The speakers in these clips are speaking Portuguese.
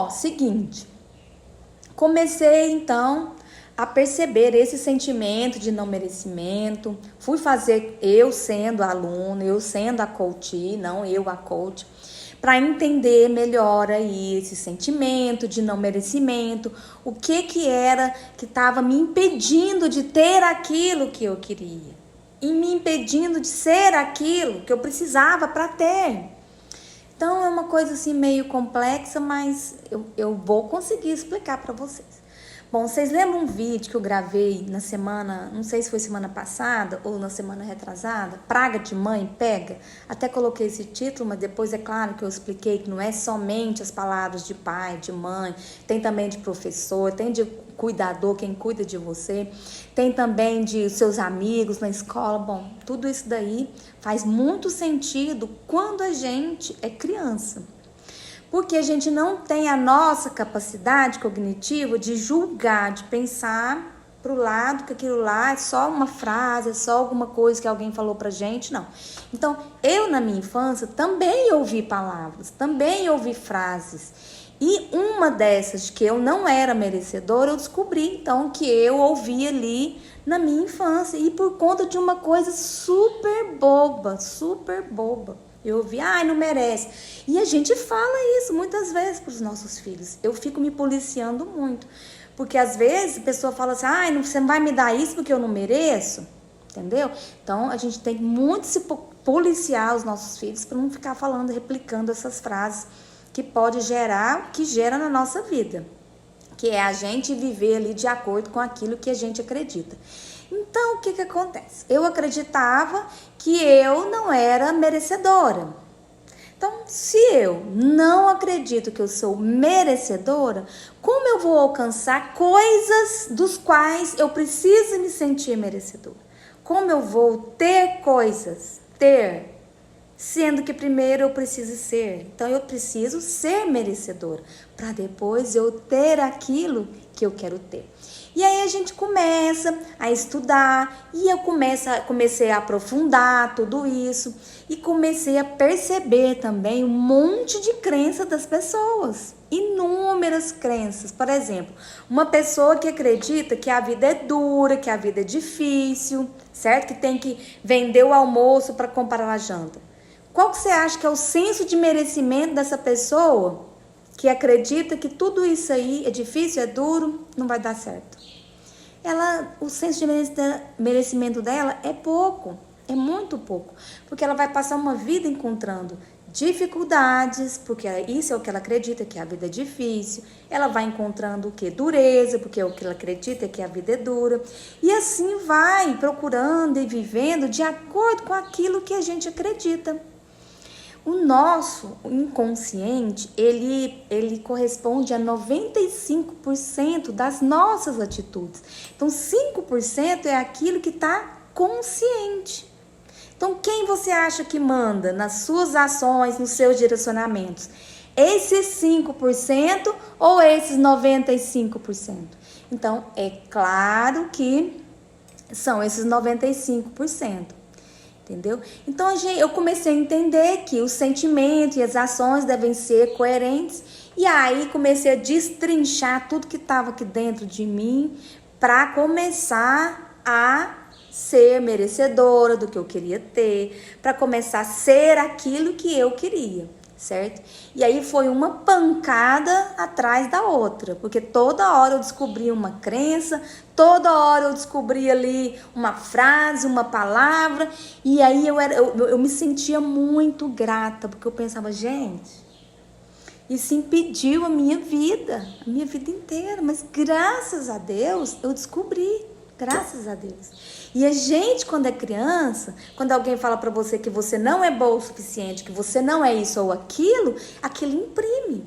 Seguinte, comecei então a perceber esse sentimento de não merecimento. Fui fazer, eu sendo aluna, eu sendo a coach, não eu a coach, para entender melhor aí esse sentimento de não merecimento, o que era que estava me impedindo de ter aquilo que eu queria e me impedindo de ser aquilo que eu precisava para ter. Então é uma coisa assim meio complexa, mas eu vou conseguir explicar para vocês. Bom, vocês lembram um vídeo que eu gravei na semana, não sei se foi semana passada ou na semana retrasada? Praga de mãe pega? Até coloquei esse título, mas depois é claro que eu expliquei que não é somente as palavras de pai, de mãe, tem também de professor, tem de cuidador, quem cuida de você, tem também de seus amigos na escola. Bom, tudo isso daí faz muito sentido quando a gente é criança. Porque a gente não tem a nossa capacidade cognitiva de julgar, de pensar para o lado que aquilo lá é só uma frase, é só alguma coisa que alguém falou pra gente, não. Então, eu na minha infância também ouvi palavras, também ouvi frases. E uma dessas que eu não era merecedora, eu descobri então que eu ouvi ali na minha infância. E por conta de uma coisa super boba, super boba. Eu ouvi, não merece. E a gente fala isso muitas vezes para os nossos filhos. Eu fico me policiando muito. Porque às vezes a pessoa fala assim, você não vai me dar isso porque eu não mereço. Entendeu? Então a gente tem muito se policiar os nossos filhos para não ficar falando, replicando essas frases que pode gerar, que gera na nossa vida. Que é a gente viver ali de acordo com aquilo que a gente acredita. Então, o que acontece? Eu acreditava que eu não era merecedora. Então, se eu não acredito que eu sou merecedora, como eu vou alcançar coisas dos quais eu preciso me sentir merecedora? Como eu vou ter coisas? Sendo que primeiro eu preciso ser. Então, eu preciso ser merecedora para depois eu ter aquilo que eu quero ter. E aí a gente começa a estudar e eu comecei a aprofundar tudo isso e comecei a perceber também um monte de crença das pessoas, inúmeras crenças. Por exemplo, uma pessoa que acredita que a vida é dura, que a vida é difícil, certo? Que tem que vender o almoço para comprar a janta. Qual que você acha que é o senso de merecimento dessa pessoa que acredita que tudo isso aí é difícil, é duro, não vai dar certo? O senso de merecimento dela é pouco, é muito pouco, porque ela vai passar uma vida encontrando dificuldades, porque isso é o que ela acredita, que a vida é difícil. Ela vai encontrando o que? Dureza, porque é o que ela acredita, que a vida é dura. E assim vai procurando e vivendo de acordo com aquilo que a gente acredita. O nosso inconsciente, ele corresponde a 95% das nossas atitudes. Então, 5% é aquilo que está consciente. Então, quem você acha que manda nas suas ações, nos seus direcionamentos? Esses 5% ou esses 95%? Então, é claro que são esses 95%. Entendeu? Então eu comecei a entender que o sentimento e as ações devem ser coerentes. E aí comecei a destrinchar tudo que estava aqui dentro de mim para começar a ser merecedora do que eu queria ter, para começar a ser aquilo que eu queria, certo? E aí foi uma pancada atrás da outra, porque toda hora eu descobri uma crença, toda hora eu descobri ali uma frase, uma palavra, e aí eu me sentia muito grata, porque eu pensava, gente, isso impediu a minha vida inteira, mas graças a Deus eu descobri, graças a Deus. E a gente, quando é criança, quando alguém fala pra você que você não é boa o suficiente, que você não é isso ou aquilo imprime.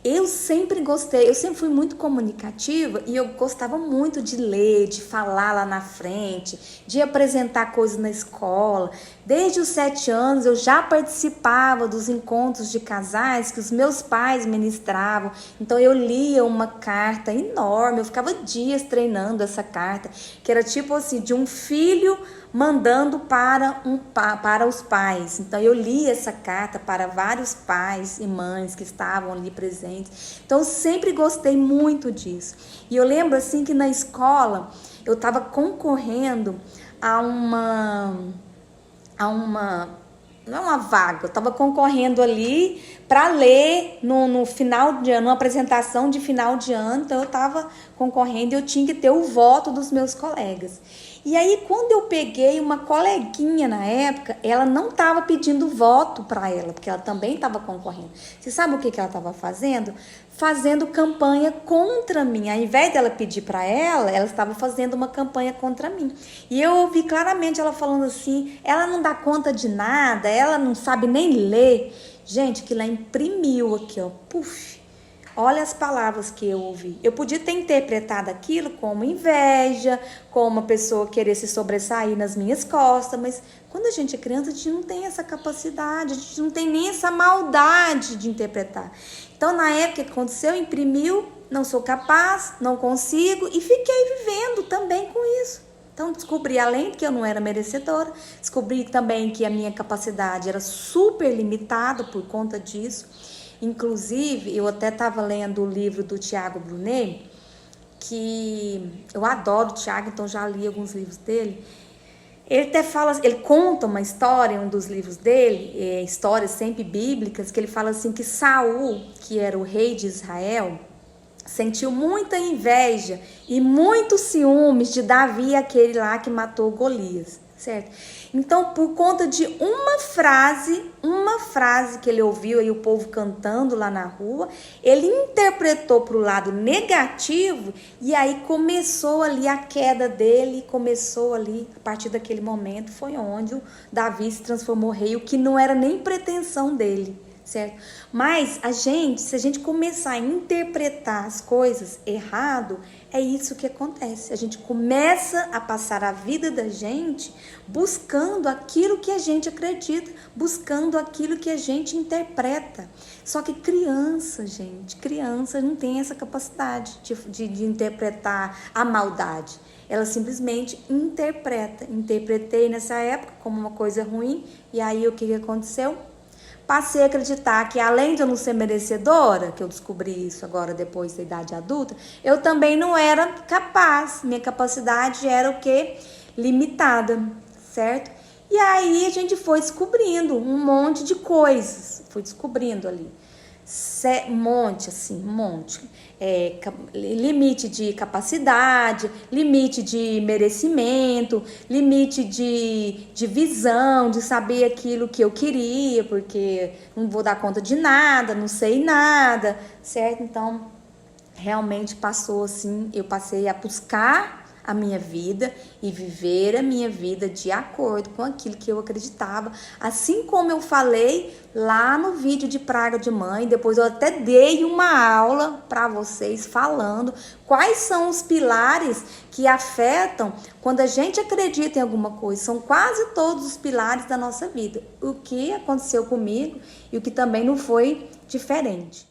Eu sempre gostei, eu sempre fui muito comunicativa e eu gostava muito de ler, de falar lá na frente, de apresentar coisas na escola. Desde os 7 anos eu já participava dos encontros de casais que os meus pais ministravam. Então eu lia uma carta enorme, eu ficava dias treinando essa carta, que era tipo assim, de um filho mandando para os pais. Então eu li essa carta para vários pais e mães que estavam ali presentes. adolescentes. Então eu sempre gostei muito disso. E eu lembro assim que na escola eu estava concorrendo a uma não é uma vaga, eu estava concorrendo ali para ler no final de ano, uma apresentação de final de ano, então eu estava concorrendo e eu tinha que ter o voto dos meus colegas. E aí, quando eu peguei uma coleguinha na época, ela não estava pedindo voto para ela, porque ela também estava concorrendo. Você sabe o que ela estava fazendo? Fazendo campanha contra mim. Ao invés dela pedir para ela estava fazendo uma campanha contra mim. E eu ouvi claramente ela falando assim, ela não dá conta de nada, ela não sabe nem ler. Gente, que ela imprimiu aqui, ó, puf. Olha as palavras que eu ouvi. Eu podia ter interpretado aquilo como inveja, como uma pessoa querer se sobressair nas minhas costas, mas quando a gente é criança, a gente não tem essa capacidade, a gente não tem nem essa maldade de interpretar. Então, na época que aconteceu, imprimiu, não sou capaz, não consigo, e fiquei vivendo também com isso. Então, descobri, além de que eu não era merecedora, descobri também que a minha capacidade era super limitada por conta disso. Inclusive, eu até estava lendo o livro do Tiago Brunet, que eu adoro o Tiago, então já li alguns livros dele. Ele até fala, ele conta uma história em um dos livros dele, histórias sempre bíblicas, que ele fala assim que Saul, que era o rei de Israel, sentiu muita inveja e muitos ciúmes de Davi, aquele lá que matou Golias, certo? Então, por conta de uma frase que ele ouviu aí o povo cantando lá na rua, ele interpretou para o lado negativo e aí começou ali a queda dele, começou ali, a partir daquele momento, foi onde o Davi se transformou rei, o que não era nem pretensão dele. Certo? Mas se a gente começar a interpretar as coisas errado, é isso que acontece. A gente começa a passar a vida da gente buscando aquilo que a gente acredita, buscando aquilo que a gente interpreta. Só que criança não tem essa capacidade de interpretar a maldade. Ela simplesmente interpreta. Interpretei nessa época como uma coisa ruim, e aí o que aconteceu? Passei a acreditar que além de eu não ser merecedora, que eu descobri isso agora depois da idade adulta, eu também não era capaz. Minha capacidade era o quê? Limitada, certo? E aí a gente foi descobrindo um monte de coisas. Foi descobrindo ali. Um monte. Limite de capacidade, limite de merecimento, limite de visão, de saber aquilo que eu queria, porque não vou dar conta de nada, não sei nada, certo? Então, realmente passou assim, eu passei a buscar a minha vida e viver a minha vida de acordo com aquilo que eu acreditava, assim como eu falei lá no vídeo de Praga de Mãe. Depois eu até dei uma aula para vocês falando quais são os pilares que afetam quando a gente acredita em alguma coisa. São quase todos os pilares da nossa vida, o que aconteceu comigo e o que também não foi diferente.